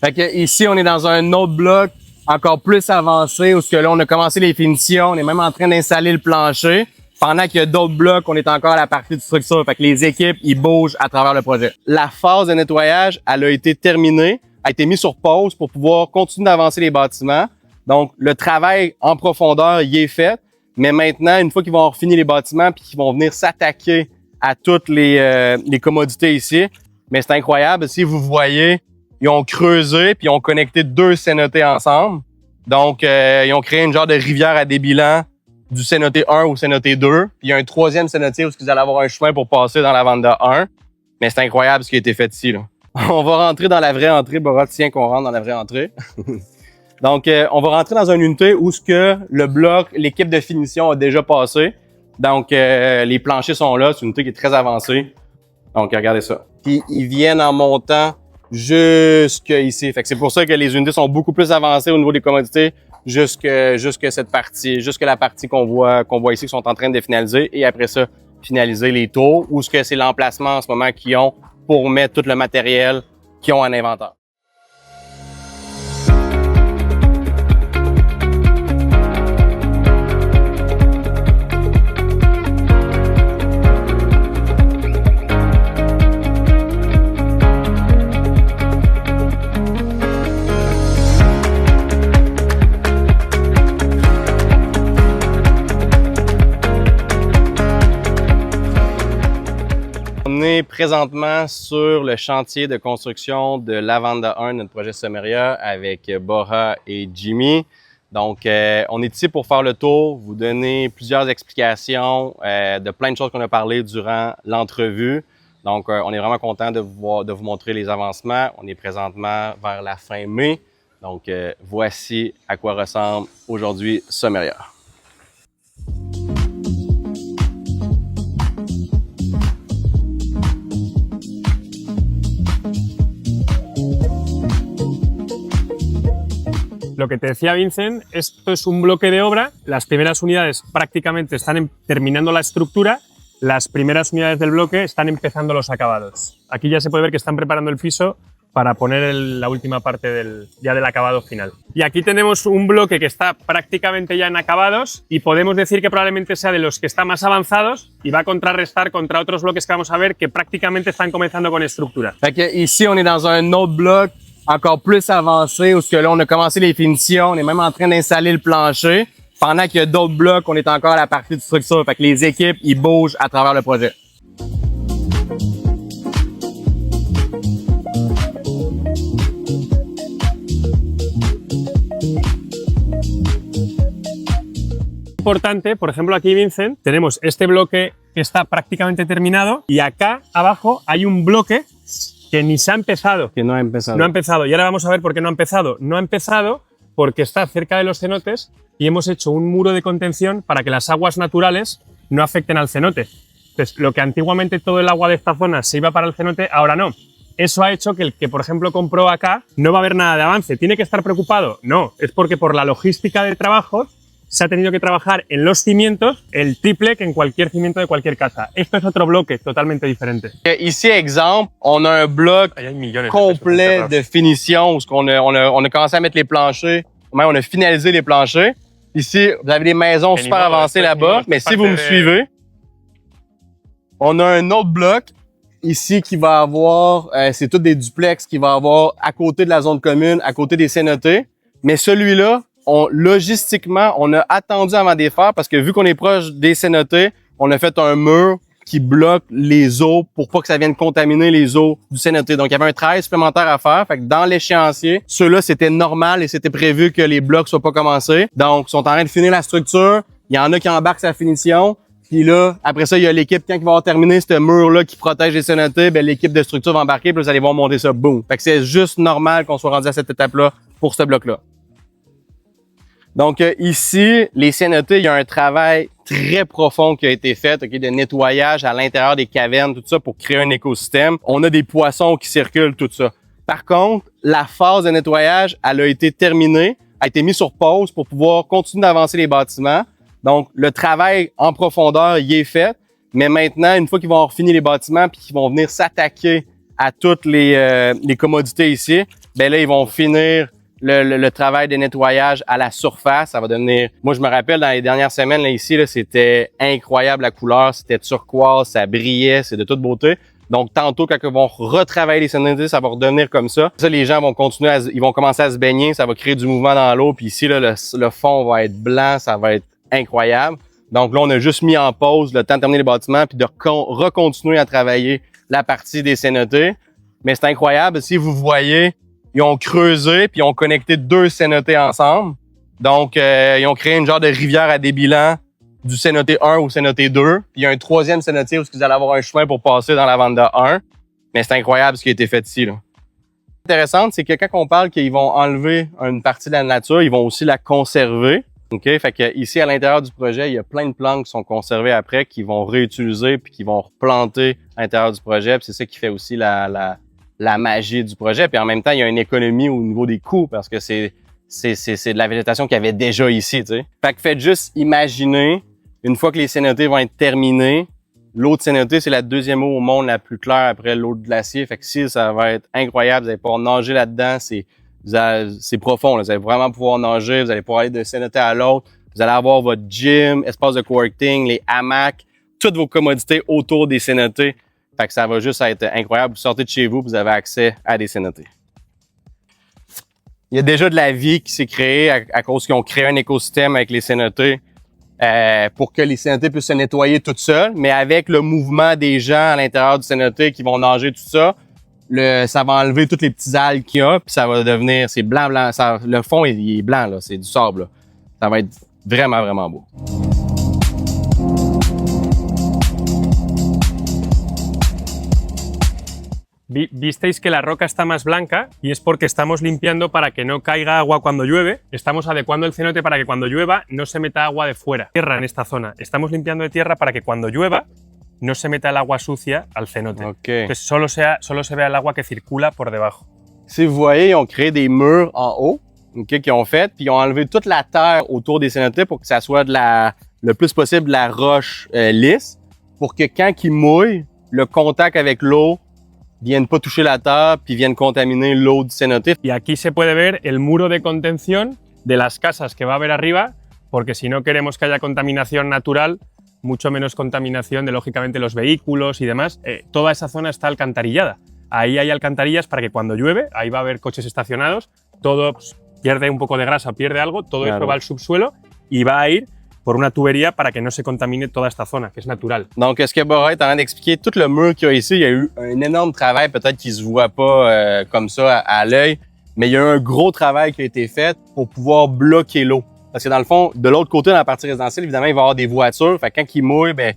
Fait que ici, on est dans un autre bloc encore plus avancé où ce que là, on a commencé les finitions, on est même en train d'installer le plancher. Pendant qu'il y a d'autres blocs, on est encore à la partie de structure. Fait que les équipes, ils bougent à travers le projet. La phase de nettoyage, elle a été terminée, a été mise sur pause pour pouvoir continuer d'avancer les bâtiments. Donc, le travail en profondeur, il est fait. Mais maintenant, une fois qu'ils vont avoir fini les bâtiments puis qu'ils vont venir s'attaquer à toutes les commodités ici, mais c'est incroyable. Si vous voyez, ils ont creusé puis ils ont connecté deux cénotés ensemble. Donc, ils ont créé une genre de rivière à débilant du cénoté 1 au cénoté 2. Puis il y a un troisième cénoté où vous allez avoir un chemin pour passer dans la vanda 1. Mais c'est incroyable ce qui a été fait ici, là. On va rentrer dans la vraie entrée. Borat tient qu'on rentre dans la vraie entrée. Donc, on va rentrer dans une unité où ce que le bloc, l'équipe de finition a déjà passé. Donc, les planchers sont là. C'est une unité qui est très avancée. Donc, regardez ça. Puis, ils viennent en montant jusqu'ici. Fait que c'est pour ça que les unités sont beaucoup plus avancées au niveau des commodités jusque cette partie, jusque la partie qu'on voit ici, qui sont en train de finaliser. Et après ça, finaliser les tours ou ce que c'est l'emplacement en ce moment qu'ils ont pour mettre tout le matériel qu'ils ont en inventaire. On est présentement sur le chantier de construction de la Vanda 1, notre projet Sommeria, avec Borat et Jimmy. Donc, on est ici pour faire le tour, vous donner plusieurs explications de plein de choses qu'on a parlé durant l'entrevue. Donc, on est vraiment content de vous montrer les avancements. On est présentement vers la fin mai. Donc, voici à quoi ressemble aujourd'hui Sommeria. Lo que te decía Vincent, esto es un bloque de obra, las primeras unidades prácticamente están terminando la estructura, las primeras unidades del bloque están empezando los acabados. Aquí ya se puede ver que están preparando el piso para poner la última parte del acabado final. Y aquí tenemos un bloque que está prácticamente ya en acabados y podemos decir que probablemente sea de los que están más avanzados y va a contrarrestar contra otros bloques que vamos a ver que prácticamente están comenzando con estructura. Fait que ici, on est dans un autre bloc encore plus avancé où ce que là, on a commencé les finitions, on est même en train d'installer le plancher. Pendant qu'il y a d'autres blocs, on est encore à la partie de structure. Fait que les équipes, ils bougent à travers le projet. Importante, por ejemplo aquí Vincent, tenemos este bloque que está prácticamente terminado y acá abajo hay un bloque que ni se ha empezado. Que no ha empezado. No ha empezado. Y ahora vamos a ver por qué no ha empezado. No ha empezado porque está cerca de los cenotes y hemos hecho un muro de contención para que las aguas naturales no afecten al cenote. Entonces, lo que antiguamente todo el agua de esta zona se iba para el cenote, ahora no. Eso ha hecho que el que, por ejemplo, compró acá no va a haber nada de avance. ¿Tiene que estar preocupado? No. Es porque por la logística de trabajos se ha tenido que trabajar en los cimientos el triple que en cualquier cimiento de cualquier casa. Esto es otro bloque totalement différent. Ici, exemple, on a un bloc complet de finition où on a commencé à mettre les planchers, même on a finalisé les planchers. Ici, vous avez des maisons super avancées là-bas, mais si vous me suivez, on a un autre bloc ici qui va avoir, c'est tous des duplex qui va avoir à côté de la zone commune, à côté des cénotés, mais celui-là, logistiquement, on a attendu avant de les faire parce que vu qu'on est proche des cénotés, on a fait un mur qui bloque les eaux pour pas que ça vienne contaminer les eaux du cénoté. Donc, il y avait un travail supplémentaire à faire. Fait que dans l'échéancier, ceux-là, c'était normal et c'était prévu que les blocs soient pas commencés. Donc, ils sont en train de finir la structure. Il y en a qui embarquent sa finition. Puis là, après ça, il y a l'équipe, quand ils vont avoir terminé ce mur-là qui protège les cénotés, ben l'équipe de structure va embarquer, puis vous allez voir monter ça, boum. Fait que c'est juste normal qu'on soit rendu à cette étape-là pour ce bloc-là. Donc ici, les cénotés, il y a un travail très profond qui a été fait, de nettoyage à l'intérieur des cavernes, tout ça, pour créer un écosystème. On a des poissons qui circulent, tout ça. Par contre, la phase de nettoyage, elle a été terminée, a été mise sur pause pour pouvoir continuer d'avancer les bâtiments. Donc, le travail en profondeur, il est fait. Mais maintenant, une fois qu'ils vont avoir fini les bâtiments puis qu'ils vont venir s'attaquer à toutes les commodités ici, ben là, ils vont finir le travail de nettoyage à la surface. Ça va devenir... Moi, je me rappelle, dans les dernières semaines, là, ici, là, c'était incroyable la couleur. C'était turquoise, ça brillait, c'est de toute beauté. Donc, tantôt, quand ils vont retravailler les sonorités, ça va redevenir comme ça. Ça, les gens vont continuer ils vont commencer à se baigner, ça va créer du mouvement dans l'eau. Puis ici, là, le fond va être blanc, ça va être incroyable. Donc là, on a juste mis en pause le temps de terminer les bâtiments puis de recontinuer à travailler la partie des cénotés. Mais c'est incroyable. Si vous voyez, ils ont creusé puis ils ont connecté 2 cénotés ensemble. Donc, ils ont créé une genre de rivière à débilant du cénoté 1 au cénoté 2. Puis il y a un 3e cénoté où vous allez avoir un chemin pour passer dans la Vanda 1. Mais c'est incroyable ce qui a été fait ici, là. Intéressant, c'est que quand on parle qu'ils vont enlever une partie de la nature, ils vont aussi la conserver. OK? Fait que ici, à l'intérieur du projet, il y a plein de plantes qui sont conservées après, qui vont réutiliser puis qui vont replanter à l'intérieur du projet. Puis c'est ça qui fait aussi la magie du projet. Puis en même temps, il y a une économie au niveau des coûts parce que c'est de la végétation qu'il y avait déjà ici, tu sais. Fait que faites juste imaginer, une fois que les cénotés vont être terminés, l'eau de cénoté, c'est la 2e eau au monde la plus claire après l'eau de glacier. Fait que si ça va être incroyable, vous allez pouvoir nager là-dedans, c'est profond, là. Vous allez vraiment pouvoir nager, vous allez pouvoir aller de cénoté à l'autre, vous allez avoir votre gym, espace de coworking, les hamacs, toutes vos commodités autour des cénotés. Fait que ça va juste être incroyable. Vous sortez de chez vous, vous avez accès à des cénotés. Il y a déjà de la vie qui s'est créée à cause qu'ils ont créé un écosystème avec les cénotés pour que les cénotés puissent se nettoyer toutes seules, mais avec le mouvement des gens à l'intérieur du cénoté qui vont nager tout ça, ça va enlever toutes les petites algues qu'il y a, puis ça va devenir, c'est blanc, le fond il est blanc, là, c'est du sable, là. Ça va être vraiment, vraiment beau. Visteis que la roca está más blanca y es porque estamos limpiando para que no caiga agua cuando llueve. Estamos adecuando el cenote para que cuando llueva no se meta agua de fuera, tierra en esta zona. Estamos limpiando de tierra para que cuando llueva no se meta el agua sucia al cenote. Okay. Entonces solo se vea el agua que circula por debajo. Si vous voyez, ils ont créé des murs en haut, okay, qu'ils ont fait, puis ils ont enlevé toute la terre autour des cénotés pour que ça soit le plus possible de la roche lisse, pour que quand ils mouillent, le contact avec l'eau viennent pas toucher la terre puis viennent contaminer l'eau du cénote. Y aquí se puede ver el muro de contención de las casas que va a haber arriba, porque si no queremos que haya contaminación natural, mucho menos contaminación de, lógicamente, los vehículos y demás, toda esa zona está alcantarillada. Ahí hay alcantarillas para que cuando llueve, ahí va a haber coches estacionados, todo pierde un poco de grasa, pierde algo, todo eso va al subsuelo y va a ir por una tubería para que no se contamine toda esta zona, que es natural. Donc, ce que Bora est en train d'expliquer, tout le mur qu'il y a ici, il y a eu un énorme travail, peut-être qu'il se voit pas comme ça à l'œil, mais il y a eu un gros travail qui a été fait pour pouvoir bloquer l'eau. Parce que dans le fond, de l'autre côté, dans la partie résidentielle, évidemment, il va y avoir des voitures. Fait que quand il mouille, ben,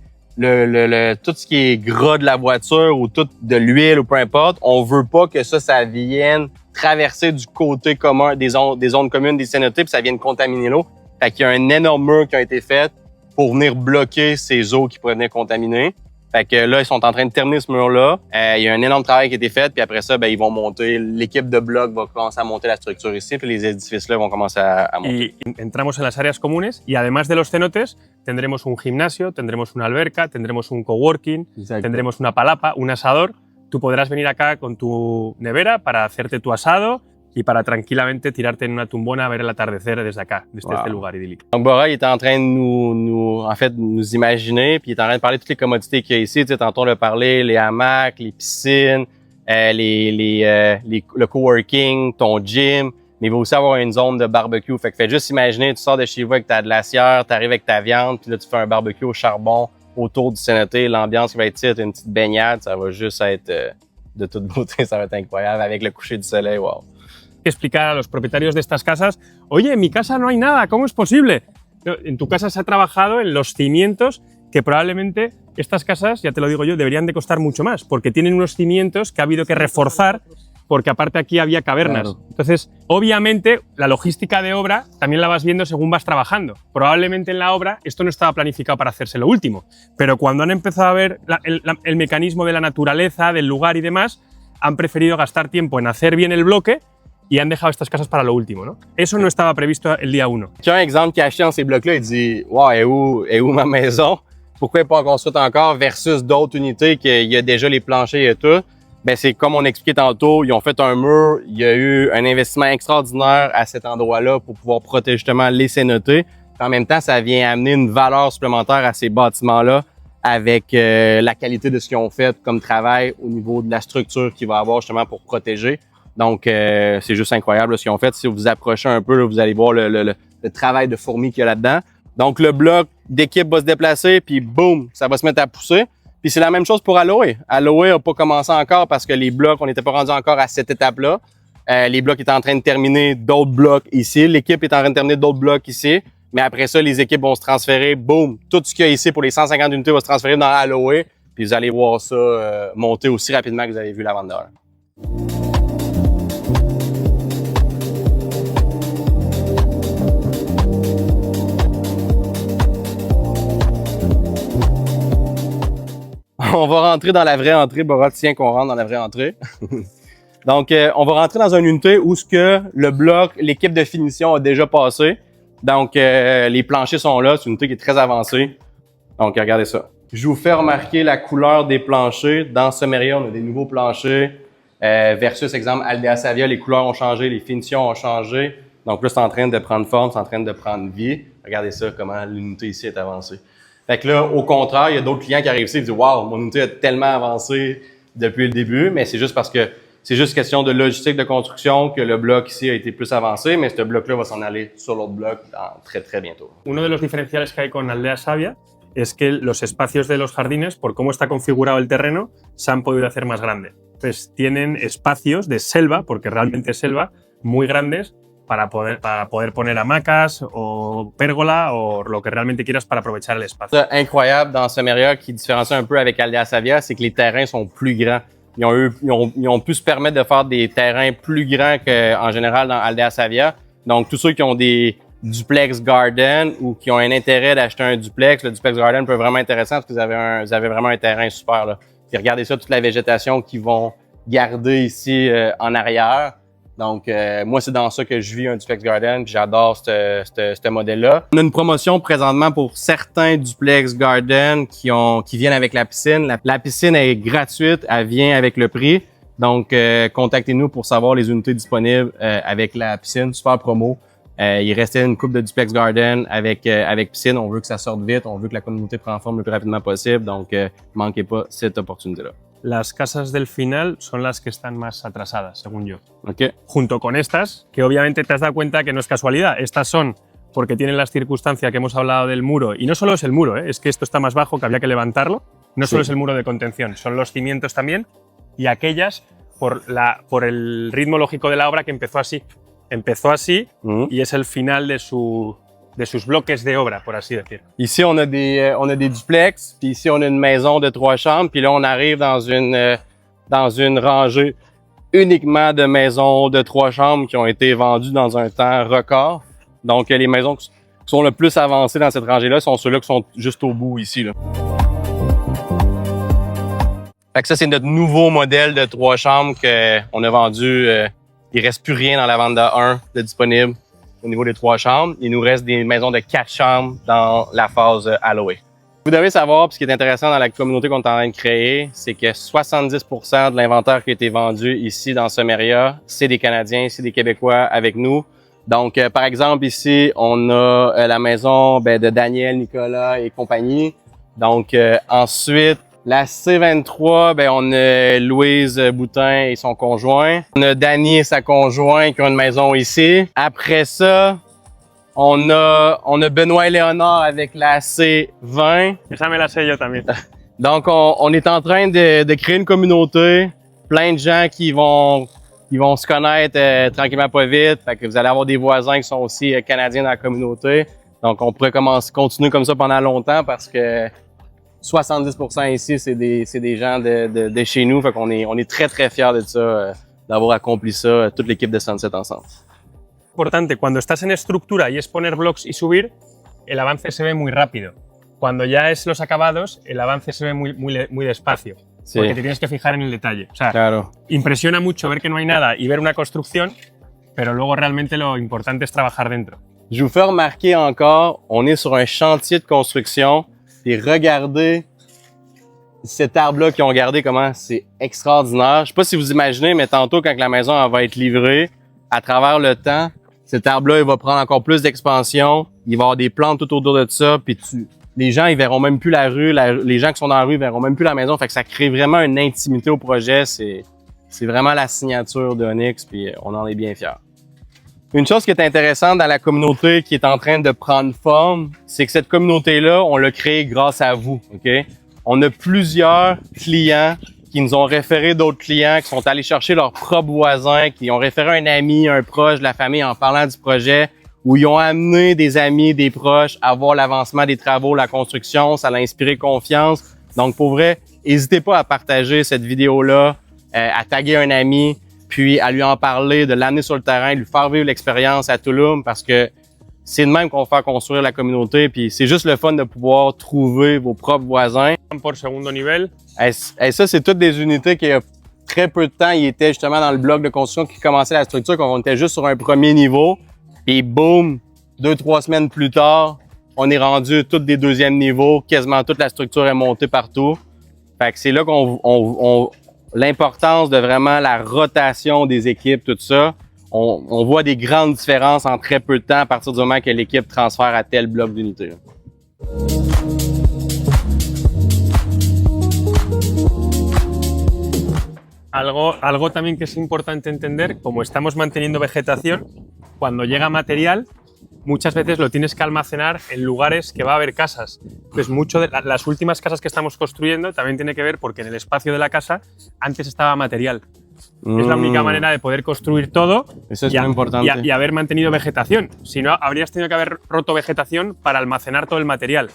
tout ce qui est gras de la voiture ou tout de l'huile ou peu importe, on veut pas que ça vienne traverser du côté commun des zones communes des cénotés puis ça vienne contaminer l'eau. Fait qu'il y a un énorme mur qui a été fait pour venir bloquer ces eaux qui pourraient venir contaminer. Fait que là, ils sont en train de terminer ce mur-là. Il y a un énorme travail qui a été fait, puis après ça, ben, ils vont monter, l'équipe de blocs va commencer à monter la structure ici, puis les édifices-là vont commencer à monter. Y entramos en las áreas comunes y además de los cenotes, tendremos un gimnasio, tendremos una alberca, tendremos un coworking, Exacto. Tendremos una palapa, un asador. Tú podrás venir acá con tu nevera para hacerte tu asado y para tranquilamente tirarte en una tumbona a ver el atardecer desde acá, desde este lugar idílico. Donc Bora, il est en train de nous imaginer, puis il est en train de parler de toutes les commodités qu'il y a ici. Tu sais, tantôt on a parlé, les hamacs, les piscines, le coworking, ton gym, mais il va aussi avoir une zone de barbecue. Fait que fais juste imaginer, tu sors de chez vous avec ta glacière, tu arrives avec ta viande, puis là tu fais un barbecue au charbon autour du cénoté, l'ambiance qui va être ici, une petite baignade, ça va juste être de toute beauté, ça va être incroyable avec le coucher du soleil, wow. Explicar a los propietarios de estas casas, oye, en mi casa no hay nada, ¿cómo es posible? En tu casa se ha trabajado en los cimientos que probablemente estas casas, ya te lo digo yo, deberían de costar mucho más, porque tienen unos cimientos que ha habido que reforzar, porque aparte aquí había cavernas. Claro. Entonces, obviamente, la logística de obra también la vas viendo según vas trabajando. Probablemente en la obra esto no estaba planificado para hacerse lo último, pero cuando han empezado a ver el mecanismo de la naturaleza, del lugar y demás, han preferido gastar tiempo en hacer bien el bloque y han dejado estas casas para lo último, ¿no? Eso no estaba previsto el día 1. Qui a un exemple qui a acheté dans ces blocs-là, il dit « Wow, est où ma maison? Pourquoi elle n'est pas construite encore? » Versus d'autres unités qu'il y a déjà les planchers et tout. ben c'est comme on expliquait tantôt, ils ont fait un mur, il y a eu un investissement extraordinaire à cet endroit-là pour pouvoir protéger justement les cénotés. En même temps, ça vient amener une valeur supplémentaire à ces bâtiments-là avec la qualité de ce qu'ils ont fait comme travail au niveau de la structure qu'il va avoir justement pour protéger. Donc, c'est juste incroyable là, ce qu'ils ont fait. Si vous vous approchez un peu, là, vous allez voir le travail de fourmi qu'il y a là-dedans. Donc, le bloc d'équipe va se déplacer, puis boum, ça va se mettre à pousser. Puis c'est la même chose pour Aloe. Aloe n'a pas commencé encore parce que les blocs, on n'était pas rendu encore à cette étape-là. Les blocs étaient en train de terminer d'autres blocs ici. L'équipe est en train de terminer d'autres blocs ici. Mais après ça, les équipes vont se transférer. Boum! Tout ce qu'il y a ici pour les 150 unités va se transférer dans Aloe. Puis vous allez voir ça monter aussi rapidement que vous avez vu la vendeur. On va rentrer dans la vraie entrée. Borat tient qu'on rentre dans la vraie entrée. Donc, on va rentrer dans une unité où ce que le bloc, l'équipe de finition a déjà passé. Donc, les planchers sont là. C'est une unité qui est très avancée. Donc, regardez ça. Je vous fais remarquer la couleur des planchers. Dans Sommeria, on a des nouveaux planchers. Versus, exemple, Aldea Savia, les couleurs ont changé, les finitions ont changé. Donc là, c'est en train de prendre forme, c'est en train de prendre vie. Regardez ça, comment l'unité ici est avancée. Fait que là, au contraire, il y a d'autres clients qui arrivent ici et disent « Wow, mon unité a tellement avancé depuis le début. » Mais c'est juste parce que c'est juste question de logistique de construction que le bloc ici a été plus avancé, mais ce bloc-là va s'en aller sur l'autre bloc très, très bientôt. Uno de los diferenciales que hay con Aldea Savia es que los espacios de los jardines, por cómo está configurado el terreno, se han podido hacer más grandes. Entonces, tienen espacios de selva, porque realmente es selva, muy grandes para poder poner hamacas o pérgola o lo que realmente quieras para aprovechar el espacio. Ce incroyable dans Sommeria qui différencie un peu avec Aldea Savia, c'est que les terrains sont plus grands. Ils ont pu se permettre de faire des terrains plus grands qu'en général dans Aldea Savia. Donc, tous ceux qui ont des duplex garden ou qui ont un intérêt d'acheter un duplex, le duplex garden peut être vraiment intéressant parce que vous avez vraiment un terrain super, là. Puis regardez ça, toute la végétation qu'ils vont garder ici en arrière. Donc, moi, c'est dans ça que je vis un duplex garden, puis j'adore ce modèle-là. On a une promotion présentement pour certains duplex garden qui viennent avec la piscine. La piscine est gratuite, elle vient avec le prix. Donc, contactez-nous pour savoir les unités disponibles avec la piscine. Super promo. Il restait une coupe de duplex garden avec piscine. On veut que ça sorte vite, on veut que la communauté prenne forme le plus rapidement possible. Donc, manquez pas cette opportunité-là. Las casas del final son las que están más atrasadas, según yo. Okay. Junto con estas, que obviamente te has dado cuenta que no es casualidad. Estas son porque tienen las circunstancias que hemos hablado del muro. Y no solo es el muro, es que esto está más bajo, que había que levantarlo. No solo es el muro de contención, son los cimientos también. Y aquellas por el ritmo lógico de la obra que empezó así. Empezó así y es el final de sus bloques de obra, por así decir. Ici, on a des duplex, puis ici, on a une maison de 3 chambres, puis là, on arrive dans une rangée uniquement de maisons de 3 chambres qui ont été vendues dans un temps record. Donc, les maisons qui sont le plus avancées dans cette rangée-là sont ceux-là qui sont juste au bout ici, là. Fait que ça, c'est notre nouveau modèle de 3 chambres qu'on a vendu. Il reste plus rien dans la Vanda 1 de disponible au niveau des 3 chambres. Il nous reste des maisons de 4 chambres dans la phase Aloe. Vous devez savoir, puis ce qui est intéressant dans la communauté qu'on est en train de créer, c'est que 70% de l'inventaire qui a été vendu ici dans Sommeria, c'est des Canadiens, c'est des Québécois avec nous. Donc, par exemple, ici, on a la maison de Daniel, Nicolas et compagnie. Donc, ensuite, la C23, on a Louise Boutin et son conjoint. On a Dany et sa conjointe qui ont une maison ici. Après ça, on a Benoît et Léonard avec la C20. Esa me la sé yo también. Donc, on est en train de créer une communauté. Plein de gens qui vont se connaître tranquillement pas vite. Fait que vous allez avoir des voisins qui sont aussi canadiens dans la communauté. Donc, on pourrait continuer comme ça pendant longtemps parce que 70% ici, c'est des gens de chez nous. Fait qu'on est très, très fiers de ça, d'avoir accompli ça, toute l'équipe de Sunset ensemble. Importante, cuando estás en estructura y es poner blocks y subir, el avance se ve muy rápido. Cuando ya es los acabados, el avance se ve muy despacio. Sí. Porque te tienes que fijar en el detalle. O sea, claro. Impresiona mucho ver que no hay nada y ver una construcción, pero luego realmente lo importante es trabajar dentro. Je vous fais remarquer encore, on est sur un chantier de construction. Et regardez cet arbre-là qu'ils ont gardé, comment c'est extraordinaire. Je sais pas si vous imaginez, mais tantôt, quand la maison elle va être livrée, à travers le temps, cet arbre-là, il va prendre encore plus d'expansion. Il va y avoir des plantes tout autour de ça, puis les gens, ils verront même plus la rue. Les gens qui sont dans la rue, ils verront même plus la maison. Fait que ça crée vraiment une intimité au projet. C'est vraiment la signature d'Onyx, puis on en est bien fiers. Une chose qui est intéressante dans la communauté qui est en train de prendre forme, c'est que cette communauté-là, on l'a créée grâce à vous, OK? On a plusieurs clients qui nous ont référé d'autres clients, qui sont allés chercher leurs propres voisins, qui ont référé un ami, un proche de la famille en parlant du projet, où ils ont amené des amis, des proches à voir l'avancement des travaux, la construction, ça l'a inspiré confiance. Donc, pour vrai, n'hésitez pas à partager cette vidéo-là, à taguer un ami, puis à lui en parler, de l'amener sur le terrain, de lui faire vivre l'expérience à Tulum, parce que c'est de même qu'on va faire construire la communauté, puis c'est juste le fun de pouvoir trouver vos propres voisins. Por segundo nivel. Et ça, c'est toutes des unités qui, il y a très peu de temps, ils étaient justement dans le bloc de construction qui commençait la structure, qu'on était juste sur un premier niveau, puis boum, 2-3 semaines plus tard, on est rendu tous des deuxièmes niveaux, quasiment toute la structure est montée partout. Fait que c'est là qu'on l'importance de vraiment la rotation des équipes, tout ça. On voit des grandes différences en très peu de temps à partir du moment que l'équipe transfère à tel bloc d'unité. Algo también que es importante entender, como estamos manteniendo vegetación, cuando llega material, muchas veces lo tienes que almacenar en lugares que va a haber casas. Entonces, mucho de las últimas casas que estamos construyendo también tiene que ver porque en el espacio de la casa antes estaba material. Es la única manera de poder construir todo. Eso es muy importante. Y haber mantenido vegetación. Si no, habrías tenido que haber roto vegetación para almacenar todo el material.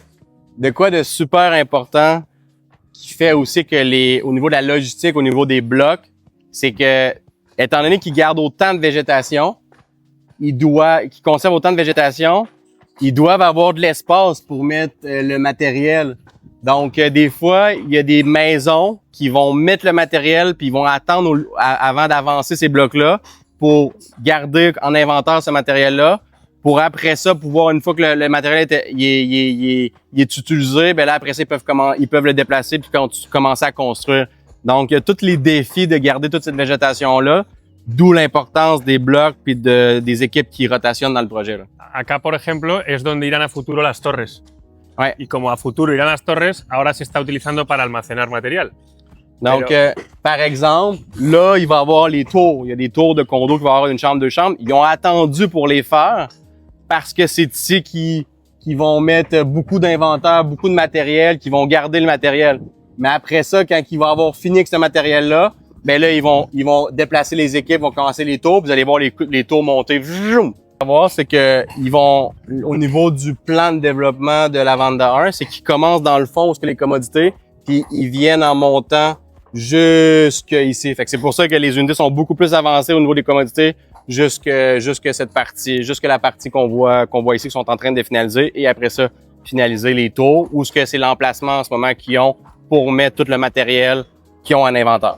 De quoi de super important qui fait aussi que au niveau de la logistique, au niveau des blocs, c'est que, étant donné qu'ils gardent autant de végétation, qu'ils conservent autant de végétation, ils doivent avoir de l'espace pour mettre le matériel. Donc, des fois, il y a des maisons qui vont mettre le matériel puis ils vont attendre avant d'avancer ces blocs-là pour garder en inventaire ce matériel-là, pour après ça pouvoir, une fois que le matériel est utilisé, ben là après ça ils peuvent le déplacer puis commencer à construire. Donc, il y a tous les défis de garder toute cette végétation-là, d'où l'importance des blocs puis des équipes qui rotationnent dans le projet, là. Acá, por ejemplo, es donde irán a futuro las torres. Ouais. Y como a futuro irán las torres, ahora se está utilizando para almacenar material. Donc, par exemple, là, il va y avoir les tours. Il y a des tours de condos qui vont avoir une chambre, deux chambres. Ils ont attendu pour les faire parce que c'est ici qu'ils vont mettre beaucoup d'inventaire, beaucoup de matériel, qu'ils vont garder le matériel. Mais après ça, quand ils vont avoir fini avec ce matériel-là, ben là, ils vont déplacer les équipes, vont commencer les tours. Vous allez voir les tours monter. Vroom. Ce qu'on va voir, c'est que ils vont, au niveau du plan de développement de la Vanda 1, c'est qu'ils commencent dans le fond où c'est les commodités, puis ils viennent en montant jusque ici. Fait que c'est pour ça que les unités sont beaucoup plus avancées au niveau des commodités jusque cette partie, jusque la partie qu'on voit ici, qui sont en train de finaliser, et après ça, finaliser les tours, ou ce que c'est l'emplacement en ce moment qu'ils ont pour mettre tout le matériel qu'ils ont en inventaire.